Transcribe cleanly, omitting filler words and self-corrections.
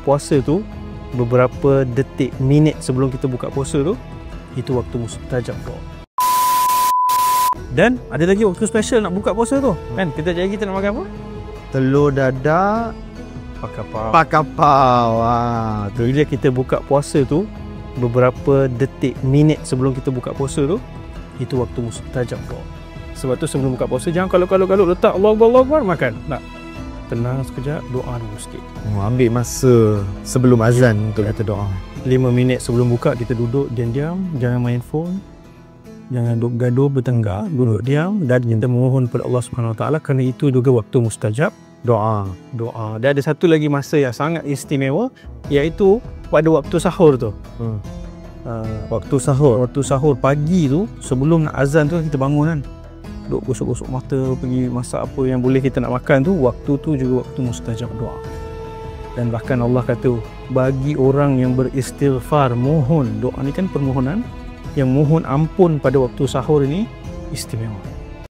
puasa tu, beberapa detik, minit sebelum kita buka puasa tu, itu waktu mustajab doa. Dan ada lagi waktu special nak buka puasa tu kan. Kita nak makan apa? Telur dadak pakapau. Tu dia, kita buka puasa tu, beberapa detik, minit sebelum kita buka puasa tu, itu waktu mustajab doa. Sebab tu sebelum buka puasa jangan kalau letak Allah Akbar makan. Tak. Tenang sekejap, doa dulu sikit. Ambil masa sebelum azan untuk kata doa. 5 minit sebelum buka kita duduk diam-diam, jangan main phone, jangan duduk gaduh bertengkar, duduk diam dan kita memohon kepada Allah Subhanahu Wa Taala, kerana itu juga waktu mustajab doa. Dan ada satu lagi masa yang sangat istimewa, iaitu pada waktu sahur tu. Waktu sahur pagi tu, sebelum nak azan tu kita bangun kan, duduk gosok-gosok mata, pergi masak apa yang boleh kita nak makan tu, waktu tu juga waktu mustajab doa. Dan bahkan Allah kata, bagi orang yang beristighfar, mohon, doa ni kan permohonan, yang mohon ampun pada waktu sahur ini istimewa.